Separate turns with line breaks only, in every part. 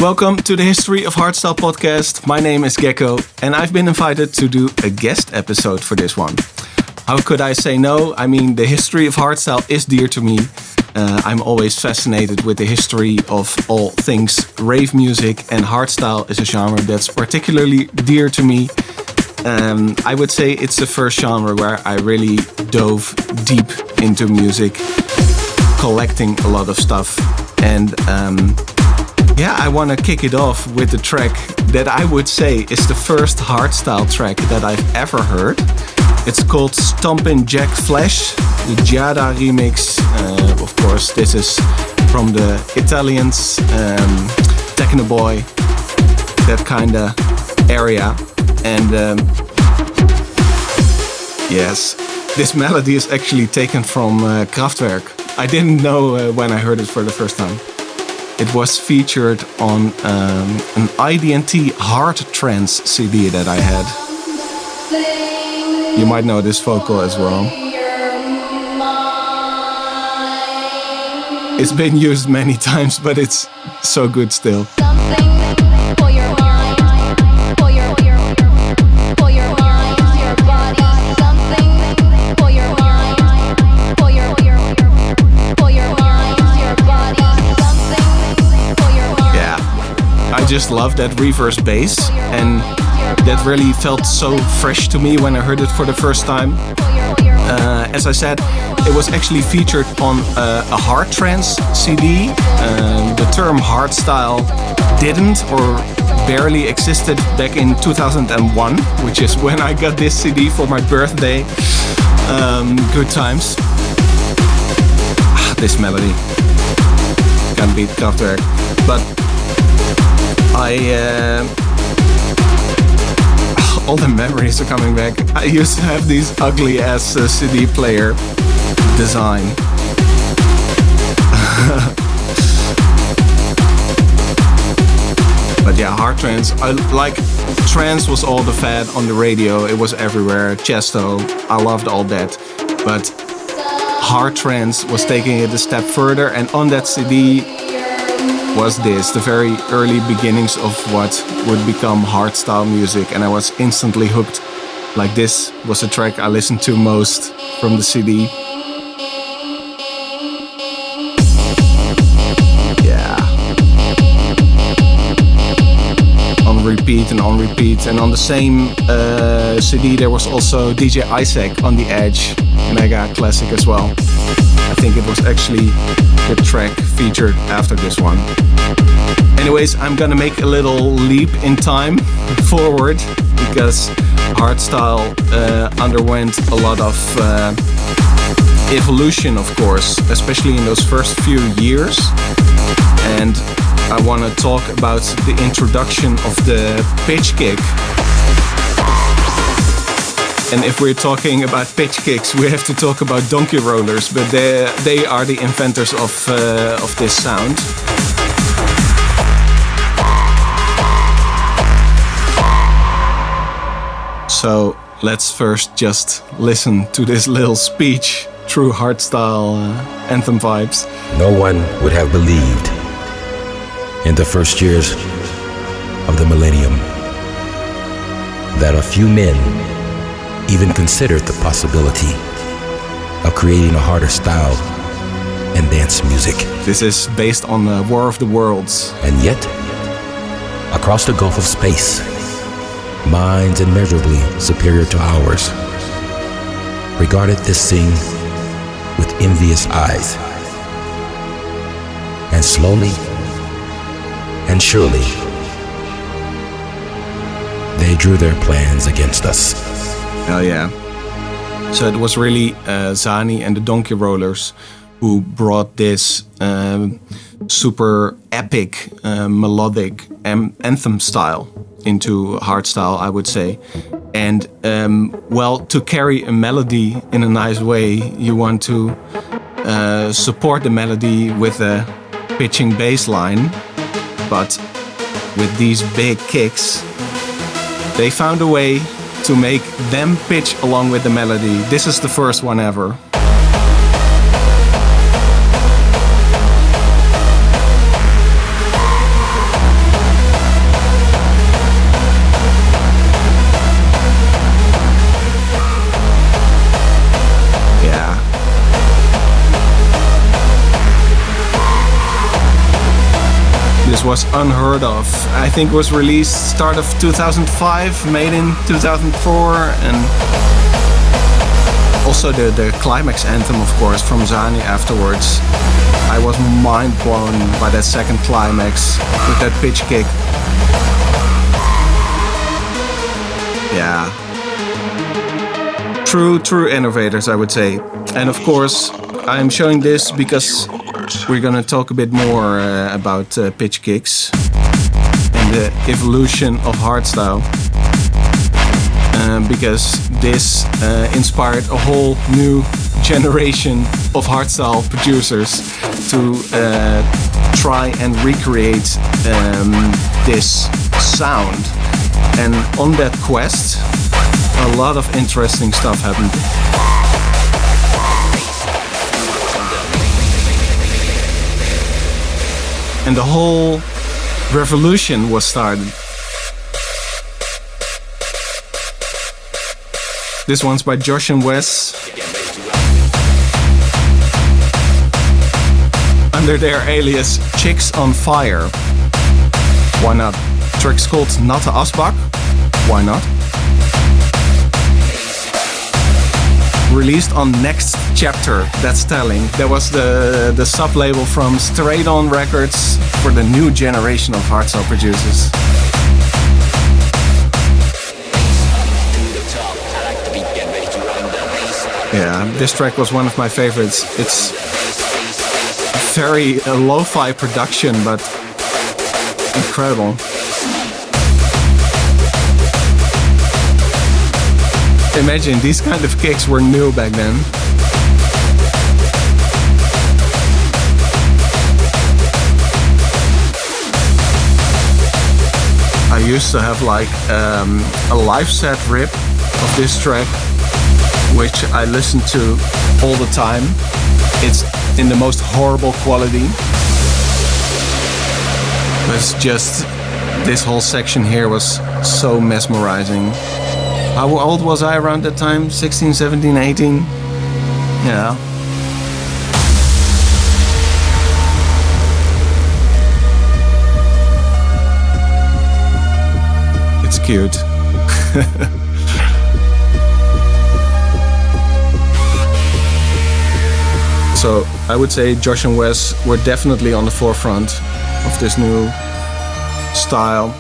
Welcome to the History of Hardstyle podcast. My name is Geck-o and I've been invited to do a guest episode for this one. How could I say no? I mean, the history of hardstyle is dear to me. I'm always fascinated with the history of all things rave music, and hardstyle is a genre that's particularly dear to me. I would say it's the first genre where I really dove deep into music, collecting a lot of stuff. And I want to kick it off with the track that I would say is the first hardstyle track that I've ever heard. It's called Stompin Jack Flash, the Giada remix. Of course, this is from the Italians, Techno Boy, that kind of area. And yes, this melody is actually taken from Kraftwerk. I didn't know when I heard it for the first time. It was featured on an IDT Hard Trance CD that I had. You might know this vocal as well. It's been used many times, but it's so good still. I just love that reverse bass, and that really felt so fresh to me when I heard it for the first time. As I said, it was actually featured on a hard trance CD. The term hardstyle didn't or barely existed back in 2001, which is when I got this CD for my birthday. Good times. This melody can't beat Kraftwerk, but all the memories are coming back. I used to have these ugly ass CD player design. But yeah, hard trance. Trance was all the fad on the radio. It was everywhere. Chesto, I loved all that. But hard trance was taking it a step further, and on that CD was this, the very early beginnings of what would become hardstyle music, and I was instantly hooked. Like, this was the track I listened to most from the CD. Yeah. On repeat and on repeat. And on the same CD there was also DJ Isaac on the Edge, mega classic as well. I think it was actually the track featured after this one. Anyways, I'm gonna make a little leap in time forward, because hardstyle underwent a lot of evolution, of course, especially in those first few years. And I want to talk about the introduction of the pitch kick. And if we're talking about pitch kicks, we have to talk about donkey rollers, but they are the inventors of this sound. So let's first just listen to this little speech, true hardstyle anthem vibes.
No one would have believed in the first years of the millennium that a few men even considered the possibility of creating a harder style and dance music.
This is based on the War of the Worlds.
And yet, across the gulf of space, minds immeasurably superior to ours regarded this thing with envious eyes. And slowly and surely, they drew their plans against us.
Hell yeah. So it was really Zani and the Donkey Rollers who brought this super epic, melodic anthem style into hardstyle, I would say. And to carry a melody in a nice way, you want to support the melody with a pitching bass line. But with these big kicks, they found a way to make them pitch along with the melody. This is the first one ever. This was unheard of. I think it was released start of 2005, made in 2004, and also the climax anthem, of course, from Zani afterwards. I was mind blown by that second climax with that pitch kick. Yeah. True innovators, I would say. And of course, I'm showing this because we're gonna talk a bit more about pitch kicks and the evolution of hardstyle. Because this inspired a whole new generation of hardstyle producers to try and recreate this sound. And on that quest, a lot of interesting stuff happened. And the whole revolution was started. This one's by Josh and Wesz, under their alias Chickz on Fire. Why not? The track's called Natte Asbak. Why not? Released on Next Chapter, that's telling. That was the sub-label from Straight On Records for the new generation of hardstyle producers. Yeah, this track was one of my favorites. It's very lo-fi production, but incredible. Imagine, these kind of kicks were new back then. I used to have like a live set rip of this track, which I listen to all the time. It's in the most horrible quality. But it's just, this whole section here was so mesmerizing. How old was I around that time? 16, 17, 18? Yeah. It's cute. So I would say Josh and Wesz were definitely on the forefront of this new style.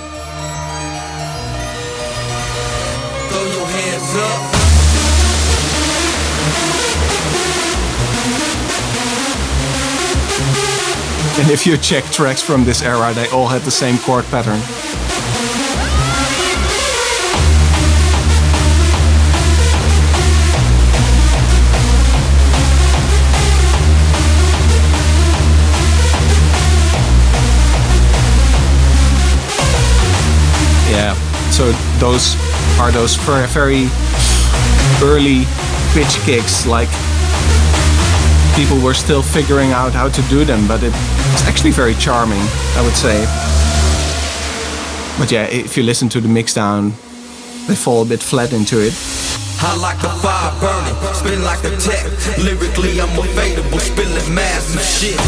Throw your hands up.
And if you check tracks from this era, they all had the same chord pattern. Yeah, so those are those very early pitch kicks, like people were still figuring out how to do them, but it's actually very charming, I would say. But yeah, if you listen to the mixdown, they fall a bit flat into it.
I like a fire burning, spin like a tech. Lyrically, I'm available, spilling massive shit.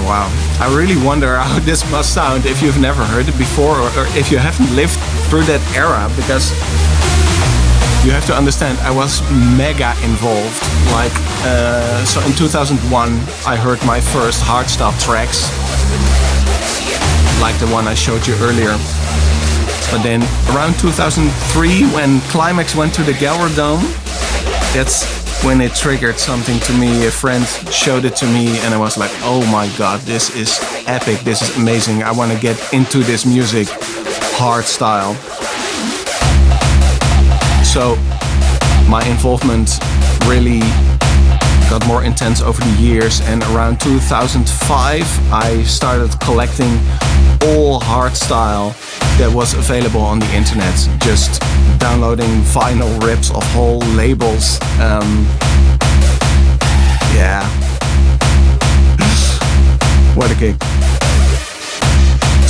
Wow, I really wonder how this must sound if you've never heard it before, or if you haven't lived through that era, because you have to understand, I was mega involved. Like, so in 2001, I heard my first hardstyle tracks, like the one I showed you earlier. But then around 2003, when Climax went to the Galra Dome, that's when it triggered something to me. A friend showed it to me and I was like, oh my god, this is epic, this is amazing, I want to get into this music, hardstyle. So my involvement really got more intense over the years, and around 2005 I started collecting all hardstyle that was available on the internet, just downloading vinyl rips of whole labels. Yeah. What a kick.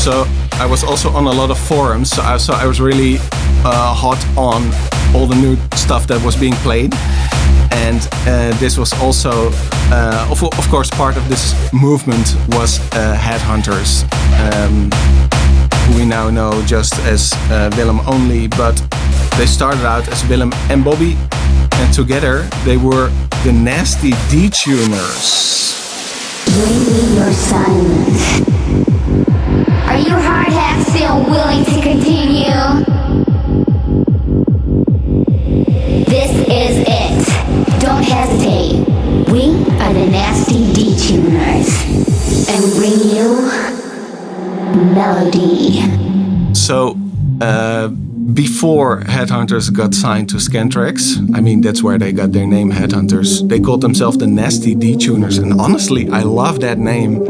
So I was also on a lot of forums, so I was really hot on all the new stuff that was being played. And this was also, of course, part of this movement was Headhunterz, who we now know just as Willem only, but they started out as Willem and Bobby, and together they were the Nasty Detuners.
Bring me your silence. Are you hard hats still willing to continue? This is it. Don't hesitate. We are the Nasty Detuners, and we bring you melody.
So, before Headhunterz got signed to Scantraxx, I mean, that's where they got their name, Headhunterz. They called themselves the Nasty Detuners, and honestly, I love that name.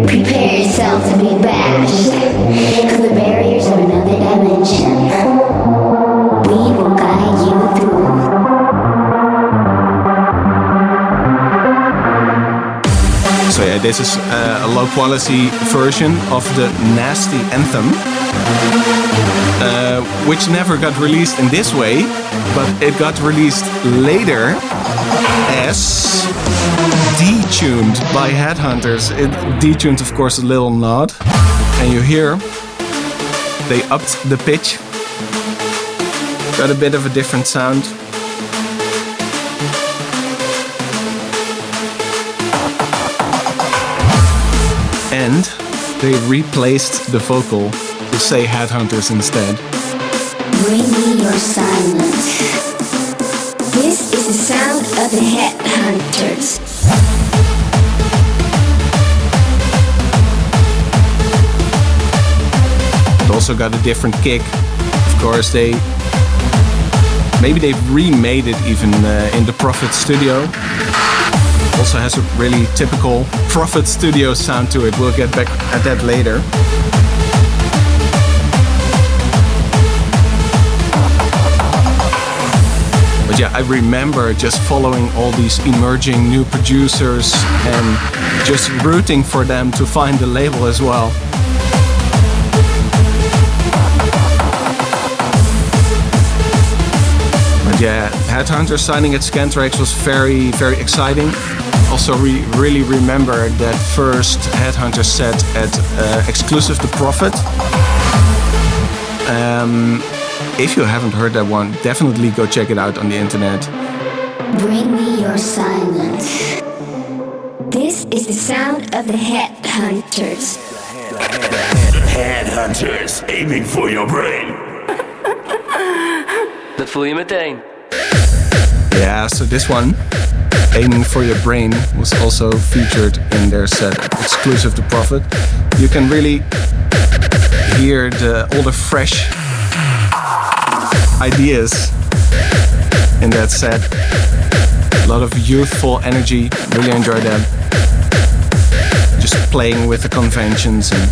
Prepare yourself to be bashed to the barriers of another dimension. We will guide you through.
So yeah, this is a low-quality version of the Nasty Anthem, which never got released in this way, but it got released later as detuned by Headhunterz. It detuned, of course, a little nod, and you hear they upped the pitch, got a bit of a different sound. And they replaced the vocal to say Headhunterz instead.
Bring me your silence. This is the sound of the Headhunterz.
It also got a different kick. Of course, maybe they've remade it even in the Prophet studio. Also has a really typical Prophet studio sound to it. We'll get back at that later. But yeah, I remember just following all these emerging new producers and just rooting for them to find the label as well. But yeah, Headhunterz signing at Scantraxx was very, very exciting. Also, we really remember that first Headhunterz set at exclusive to Prophet. If you haven't heard that one, definitely go check it out on the internet.
Bring me your silence. This is the sound of the Headhunterz.
Headhunterz, aiming for your brain.
Dat voel je meteen.
Yeah, so this one, Aiming for Your Brain, was also featured in their set exclusive to Prophet. You can really hear all the fresh ideas in that set. A lot of youthful energy, really enjoy that. Just playing with the conventions and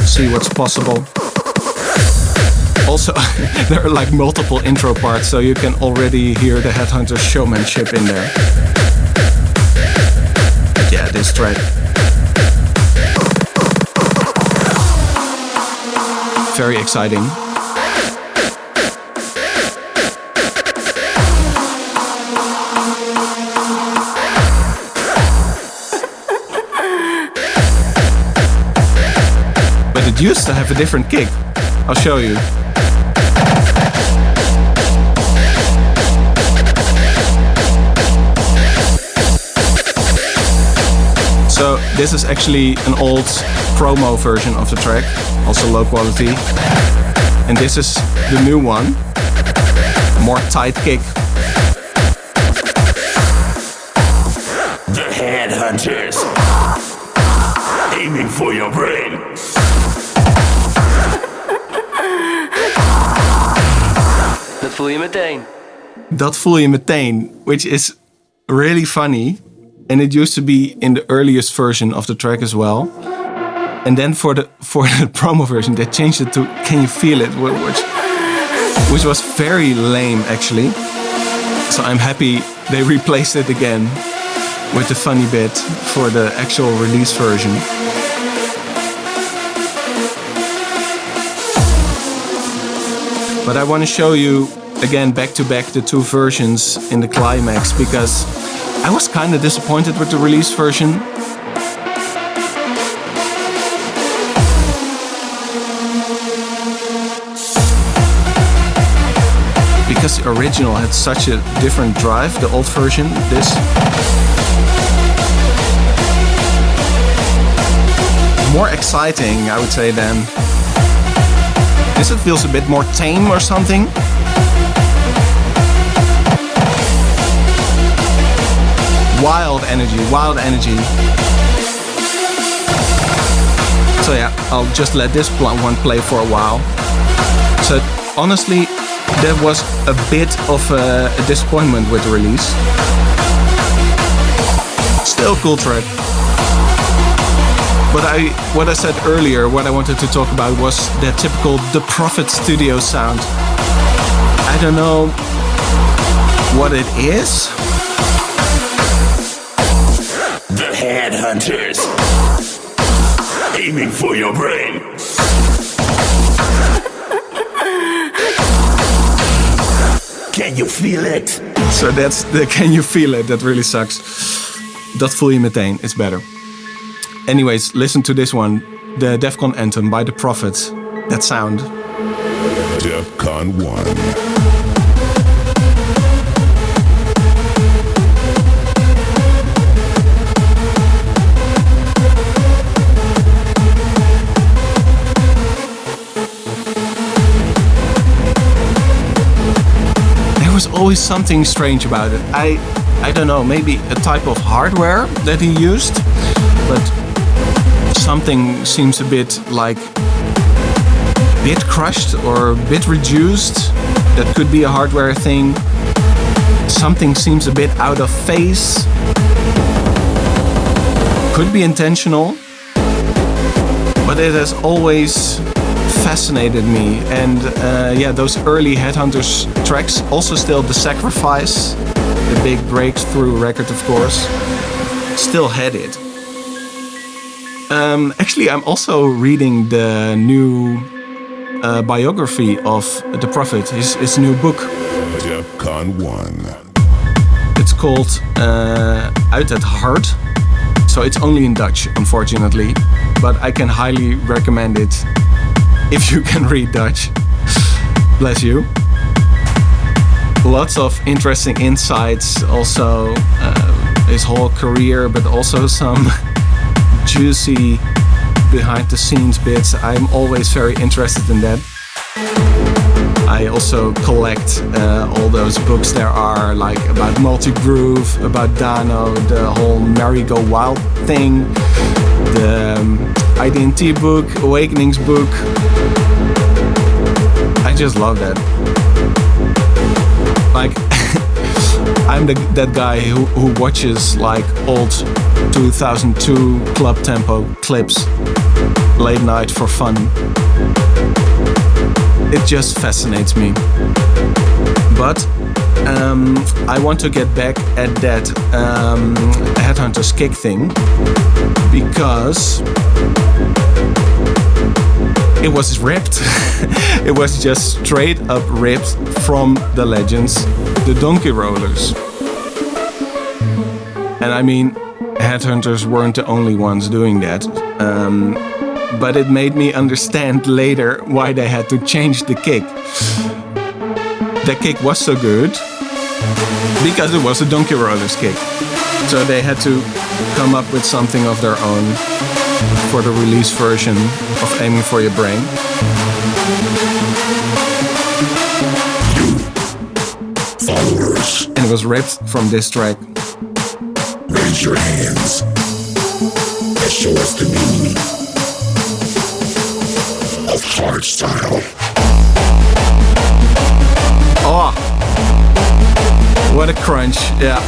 see what's possible. Also, there are like multiple intro parts, so you can already hear the Headhunterz showmanship in there. But yeah, this track. Very exciting. But it used to have a different kick. I'll show you. So this is actually an old promo version of the track, also low quality. And this is the new one, more tight kick.
The Headhunterz, aiming for your brain.
Dat voel je meteen.
Dat voel je meteen, which is really funny. And it used to be in the earliest version of the track as well. And then for the promo version, they changed it to Can You Feel It? Which was very lame, actually. So I'm happy they replaced it again with the funny bit for the actual release version. But I want to show you again back to back the two versions in the climax, because I was kind of disappointed with the release version. Because the original had such a different drive, the old version, this. More exciting, I would say, than this. It feels a bit more tame or something. Wild energy, wild energy. So yeah, I'll just let this one play for a while. So honestly, that was a bit of a disappointment with the release. Still a cool track. But what I said earlier, what I wanted to talk about was that typical The Prophet studio sound. I don't know what it is.
The Headhunterz. Aiming for your brain. Can you feel it?
So that's the Can You Feel It? That really sucks. Dat voel je meteen, it's better. Anyways, listen to this one. The Defcon Anthem by The Prophet. That sound.
Defcon 1.
There was always something strange about it. I don't know, maybe a type of hardware that he used, but something seems a bit like bit crushed or bit reduced. That could be a hardware thing. Something seems a bit out of phase. Could be intentional, but it has always fascinated me. And yeah, those early Headhunterz tracks, also still The Sacrifice, the big breakthrough record, of course, still had it. Actually, I'm also reading the new biography of The Prophet, his new book.
Defcon 1.
It's called Uit het Hart. So it's only in Dutch, unfortunately, but I can highly recommend it if you can read Dutch. Bless you. Lots of interesting insights, also his whole career, but also some juicy behind the scenes bits. I'm always very interested in that. I also collect all those books there are, like about multi-groove, about Dano, the whole Merry-Go Wild thing, the IDT book, Awakenings book. I just love that. Like, I'm that guy who watches like old 2002 club tempo clips late night for fun. It just fascinates me. But I want to get back at that Headhunterz kick thing, because it was ripped. It was just straight up ripped from the legends, the Donkey Rollers. And I mean, Headhunterz weren't the only ones doing that. But it made me understand later why they had to change the kick. The kick was so good because it was a Donkey Rollers kick. So they had to come up with something of their own for the release version of Aiming for Your Brain.
Followers,
And it was ripped from this track.
raise your hands and show us the meaning of hardstyle.
Oh, what a crunch, yeah.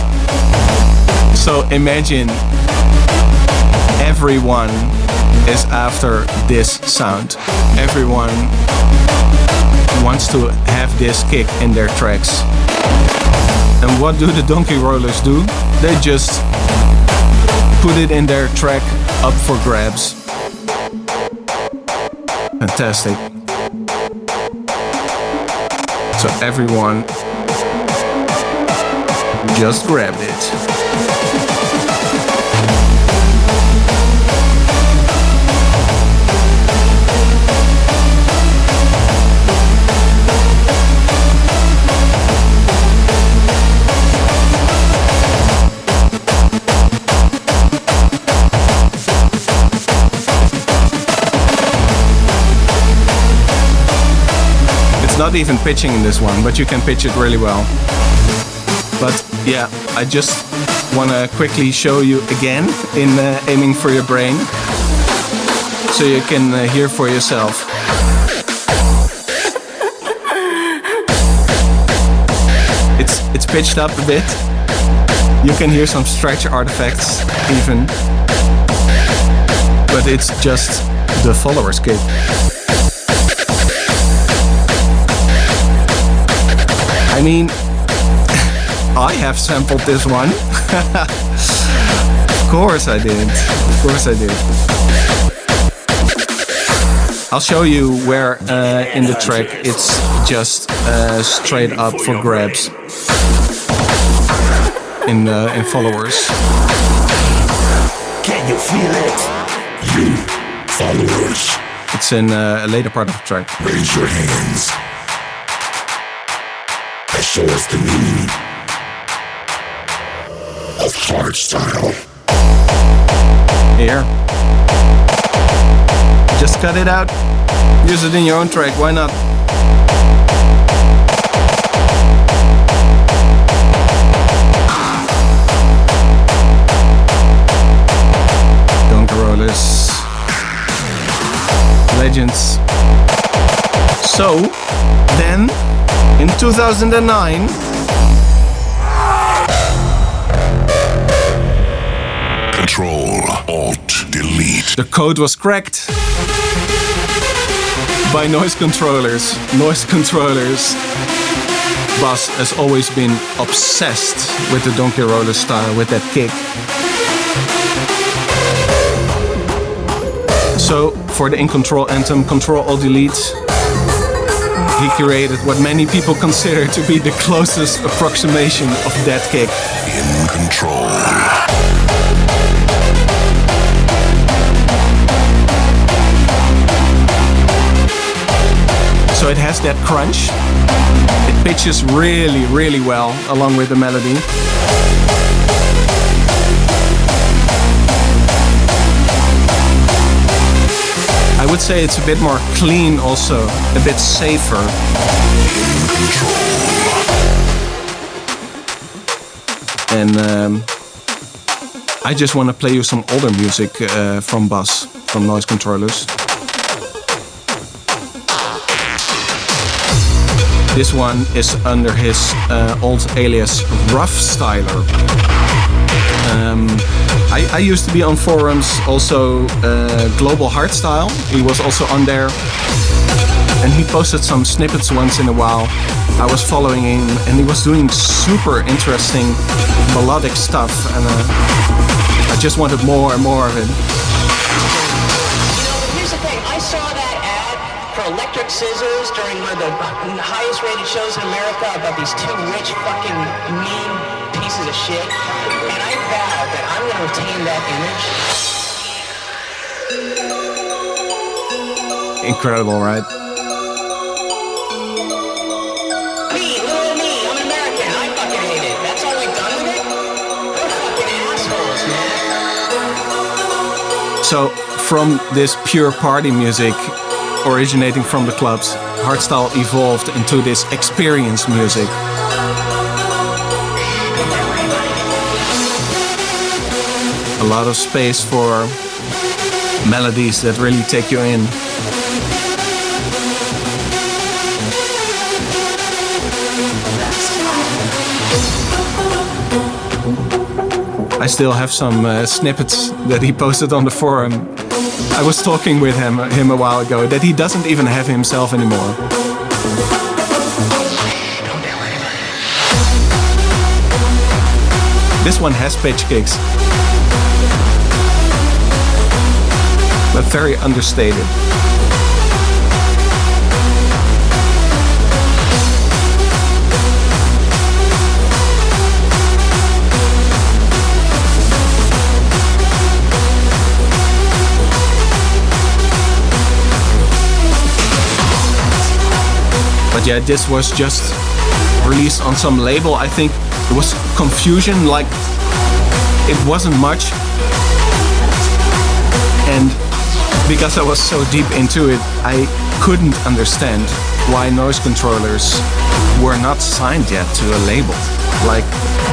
So imagine everyone is after this sound. Everyone wants to have this kick in their tracks. And what do the Donkey Rollers do? They just put it in their track up for grabs. Fantastic. So everyone just grabbed it. Not even pitching in this one, but you can pitch it really well. But yeah, I just want to quickly show you again in aiming for your brain, so you can hear for yourself. It's pitched up a bit. You can hear some stretch artifacts even, but it's just the followers kick. I mean, I have sampled this one. Of course I did. Of course I did. I'll show you where in the track it's just straight up for grabs in followers.
Can you feel it? You, followers.
It's in a later part of the track.
Raise your hands. Show us the meaning of hardstyle.
Here. Just cut it out. Use it in your own track. Why not? Qontrollers. Legends. So, then, in 2009,
CTRL.ALT.DELETE.
the code was cracked by Noisecontrollers. Noisecontrollers. Bas has always been obsessed with the donkey roller style, with that kick. So, for the In Control anthem, CTRL.ALT.DELETE, he created what many people consider to be the closest approximation of that kick.
In control.
So it has that crunch. It pitches really, really well along with the melody. I would say it's a bit more clean also, a bit safer. And I just want to play you some older music from Bas, from Noisecontrollers. This one is under his old alias Roughstyler. I used to be on forums, also Global Hardstyle. He was also on there, and he posted some snippets once in a while. I was following him, and he was doing super interesting melodic stuff, and I just wanted more and more of it.
You know, here's the thing. I saw that ad for electric scissors during one of the highest rated shows in America about these two rich fucking mean pieces of shit, and I vowed that I'm going to retain that image.
Incredible, right?
Me, little me, I'm an American, I fucking hate it. That's all we've done with it? We're fucking assholes, man.
So, from this pure party music originating from the clubs, hardstyle evolved into this experience music. A lot of space for melodies that really take you in. I still have some snippets that he posted on the forum. I was talking with him a while ago that he doesn't even have himself anymore. This one has pitch kicks, but very understated. But yeah, this was just released on some label. I think it was Confusion, like it wasn't much. And because I was so deep into it, I couldn't understand why Noisecontrollers were not signed yet to a label. Like,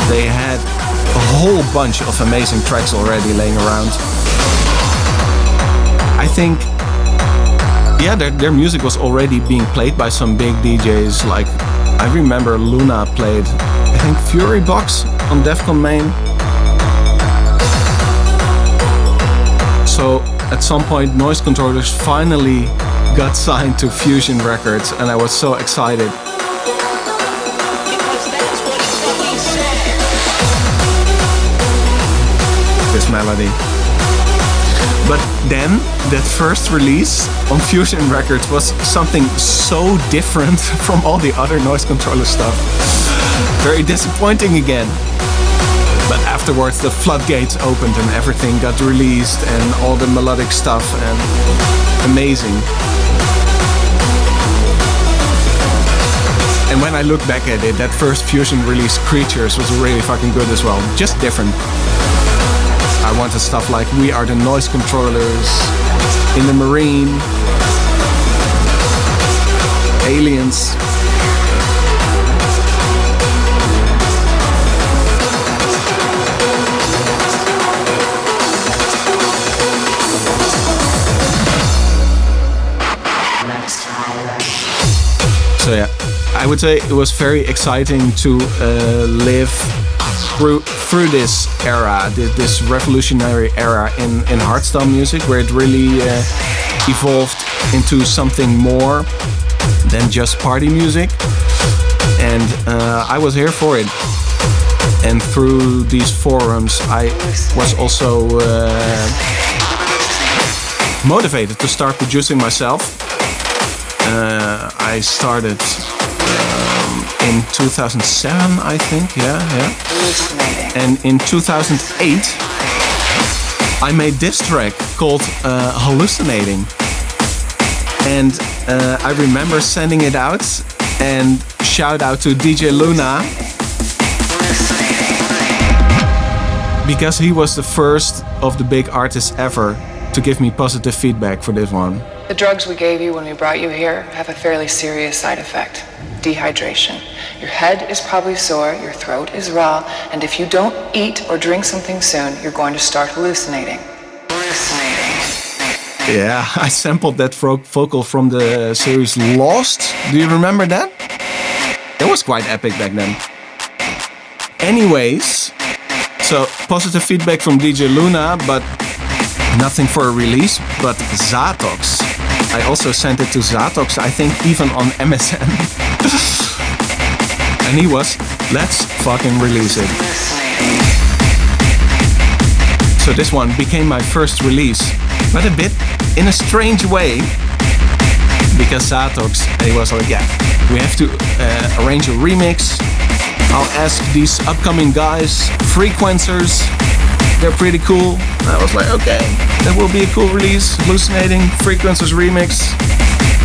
they had a whole bunch of amazing tracks already laying around. I think, yeah, their music was already being played by some big DJs. Like, I remember Luna played, I think, Fury Box on Defcon Main. So at some point, Noisecontrollers finally got signed to Fusion Records, and I was so excited. This melody. But then, that first release on Fusion Records was something so different from all the other Noisecontroller stuff. Very disappointing again. But afterwards the floodgates opened and everything got released and all the melodic stuff, and amazing. And when I look back at it, that first Fusion release, Creatures, was really fucking good as well. Just different. I wanted stuff like We Are the Noisecontrollers, In the Marine, Aliens. So yeah, I would say it was very exciting to live through this era, this revolutionary era in hardstyle music, where it really evolved into something more than just party music. And I was here for it. And through these forums, I was also motivated to start producing myself. I started in 2007, I think, yeah. And in 2008, I made this track called Hallucinating. And I remember sending it out, and shout out to DJ Luna, because he was the first of the big artists ever to give me positive feedback for this one.
The drugs we gave you when we brought you here have a fairly serious side effect: dehydration. Your head is probably sore, your throat is raw, and if you don't eat or drink something soon, you're going to start hallucinating.
Yeah, I sampled that vocal from the series Lost. Do you remember that? That was quite epic back then. Anyways, so positive feedback from DJ Luna, but nothing for a release. But Zatox, I also sent it to Zatox, I think even on MSN. And he was, let's fucking release it. So this one became my first release, but a bit in a strange way, because Zatox, he was like, yeah, we have to arrange a remix. I'll ask these upcoming guys, Frequencers, they're pretty cool. I was like, okay, that will be a cool release. Hallucinating, Frequencers remix.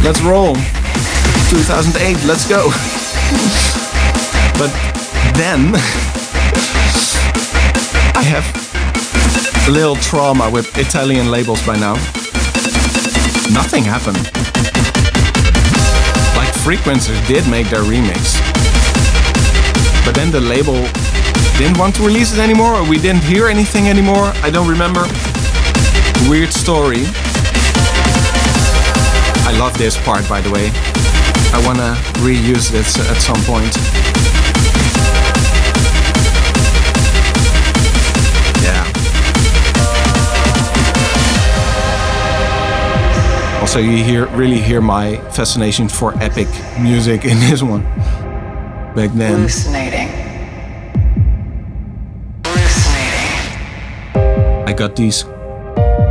Let's roll. 2008, let's go. But then I have a little trauma with Italian labels by now. Nothing happened. Like Frequencers did make their remix, but then the label didn't want to release it anymore, or we didn't hear anything anymore. I don't remember. Weird story. I love this part, by the way. I wanna reuse this at some point. Yeah. Also, you really hear my fascination for epic music in this one. Back then.
Hallucinating.
I got these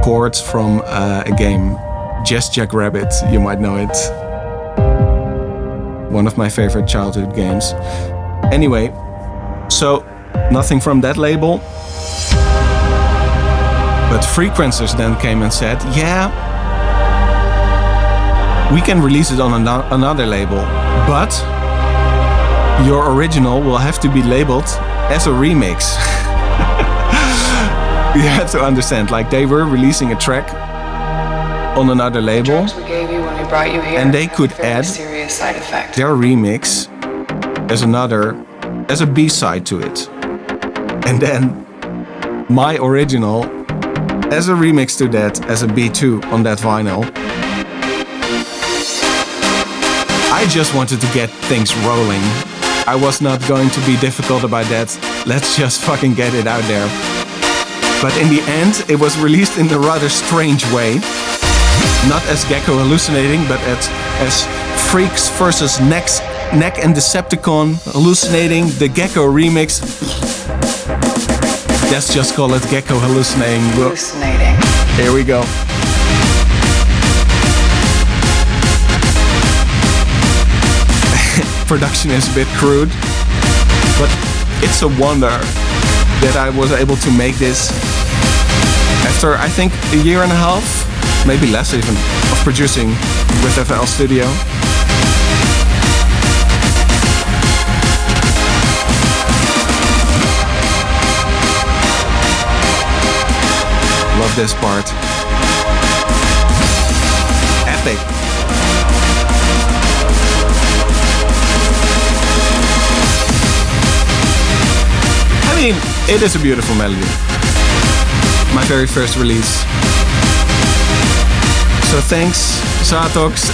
chords from a game, Just Jackrabbit, you might know it. One of my favorite childhood games. Anyway, so nothing from that label. But Frequencers then came and said, yeah, we can release it on another label. But your original will have to be labeled as a remix. You have to understand, like they were releasing a track on another label, and they could add their remix as a B-side to it. And then my original as a remix to that, as a B2 on that vinyl. I just wanted to get things rolling. I was not going to be difficult about that. Let's just fucking get it out there. But in the end, it was released in a rather strange way. Not as Geck-o Hallucinating, but as Freaks versus Neck and Decepticon Hallucinating, the Geck-o remix. Let's just call it Geck-o Hallucinating. Here we go. Production is a bit crude, but it's a wonder that I was able to make this after, I think, a year and a half, maybe less even, of producing with FL Studio. Love this part. Epic. I mean, it is a beautiful melody. My very first release. So thanks, Zatox,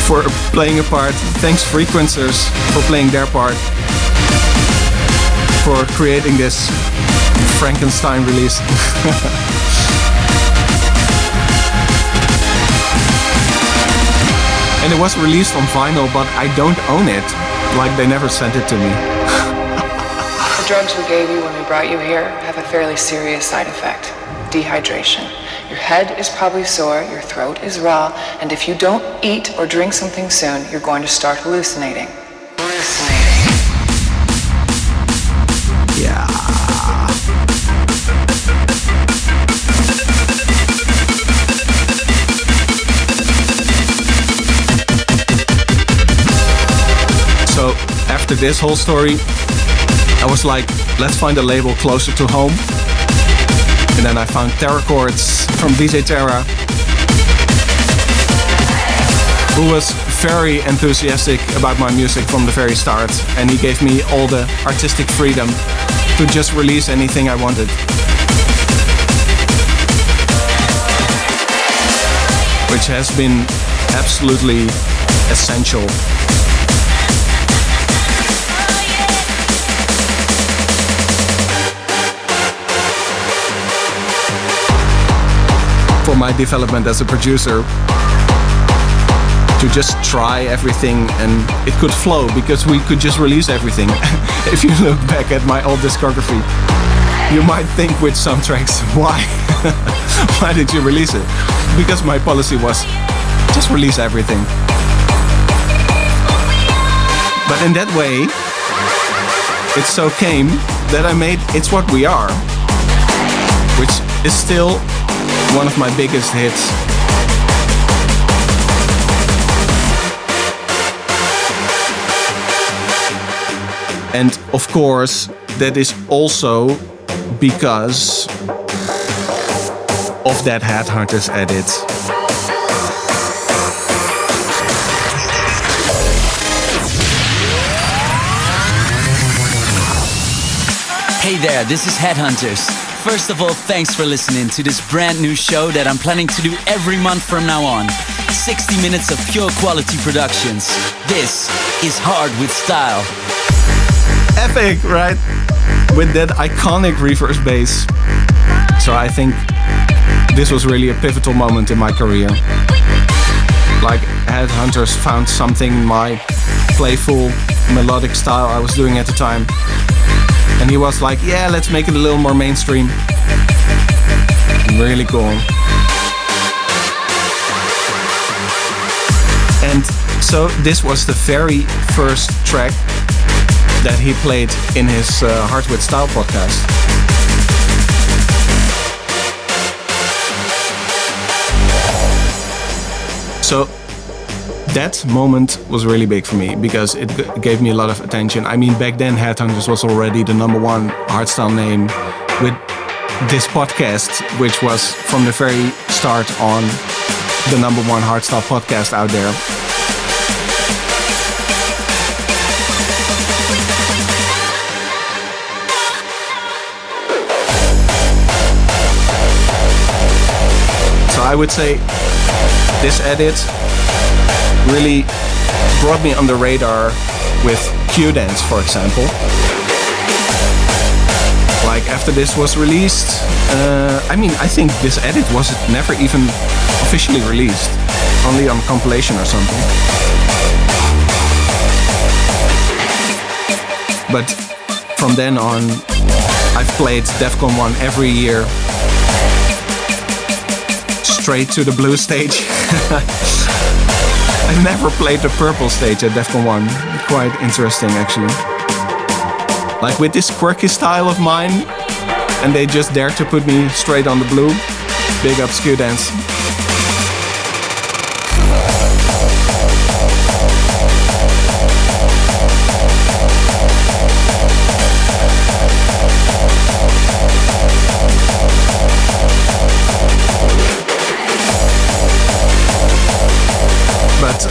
for playing a part. Thanks, Frequencers, for playing their part. For creating this Frankenstein release. And it was released on vinyl, but I don't own it. Like, they never sent it to me.
The drugs we gave you when we brought you here have a fairly serious side effect: dehydration. Your head is probably sore, your throat is raw, and if you don't eat or drink something soon, you're going to start hallucinating.
Yeah. So, after this whole story, I was like, let's find a label closer to home. And then I found Terra Chords from DJ Terra, who was very enthusiastic about my music from the very start. And he gave me all the artistic freedom to just release anything I wanted. Which has been absolutely essential. For my development as a producer, to just try everything and it could flow because we could just release everything. If you look back at my old discography, you might think with some tracks, why? Why did you release it? Because my policy was just release everything. But in that way, it so came that I made It's What We Are, which is still one of my biggest hits. And of course, that is also because of that Headhunterz edit.
Hey there, this is Headhunterz. First of all, thanks for listening to this brand new show that I'm planning to do every month from now on. 60 minutes of pure quality productions. This is Hard with Style.
Epic, right? With that iconic reverse bass. So I think this was really a pivotal moment in my career. Like, Headhunterz found something in my playful, melodic style I was doing at the time. And he was like, yeah, let's make it a little more mainstream. Really cool. And so this was the very first track that he played in his Hard with Style podcast. So that moment was really big for me because it gave me a lot of attention. I mean, back then Headhunterz was already the #1 hardstyle name with this podcast, which was from the very start on the #1 hardstyle podcast out there. So I would say this edit really brought me on the radar with Q-Dance, for example. Like after this was released, I think this edit was never even officially released, only on compilation or something. But from then on, I've played Defcon 1 every year, straight to the blue stage. I never played the purple stage at Defcon 1. Quite interesting, actually. Like with this quirky style of mine, and they just dared to put me straight on the blue. Big ups Q-Dance. But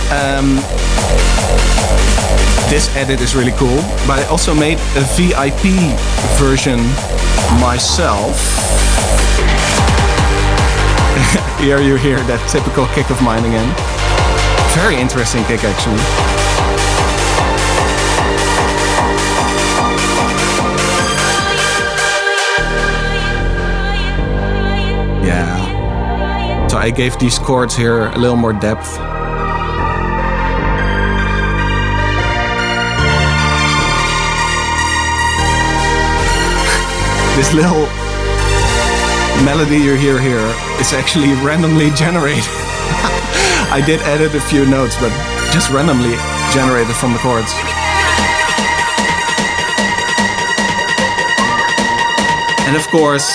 this edit is really cool, but I also made a VIP version myself. Here you hear that typical kick of mine again. Very interesting kick, actually. Yeah. So I gave these chords here a little more depth. This little melody you hear here is actually randomly generated. I did edit a few notes, but just randomly generated from the chords. And of course,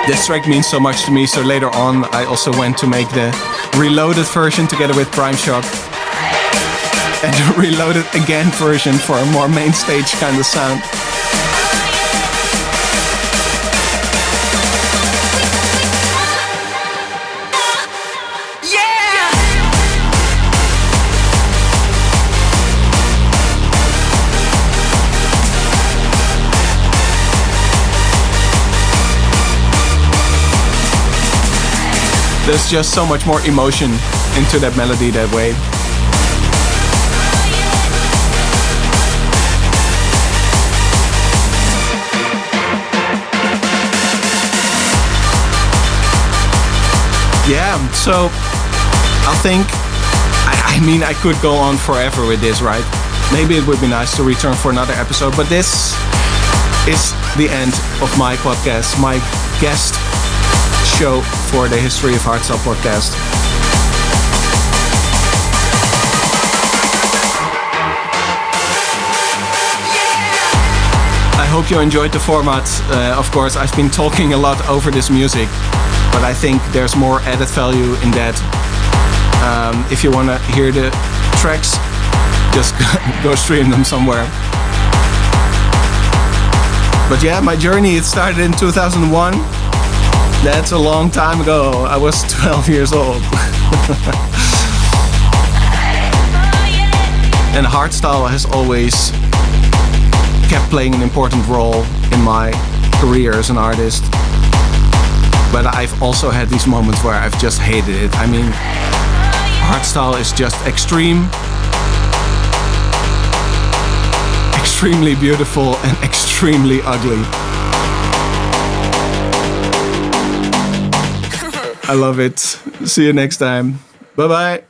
this track means so much to me, so later on I also went to make the reloaded version together with Prime Shock. And the reloaded again version for a more main stage kind of sound. There's just so much more emotion into that melody that way. Yeah, so I think, I mean, I could go on forever with this, right? Maybe it would be nice to return for another episode, but this is the end of my podcast, my guest show for the History of Hardstyle podcast. I hope you enjoyed the format. Of course, I've been talking a lot over this music, but I think there's more added value in that. If you want to hear the tracks, just go stream them somewhere. But yeah, my journey, it started in 2001. That's a long time ago. I was 12 years old. And hardstyle has always kept playing an important role in my career as an artist. But I've also had these moments where I've just hated it. I mean, hardstyle is just extreme, extremely beautiful, and extremely ugly. I love it. See you next time. Bye-bye.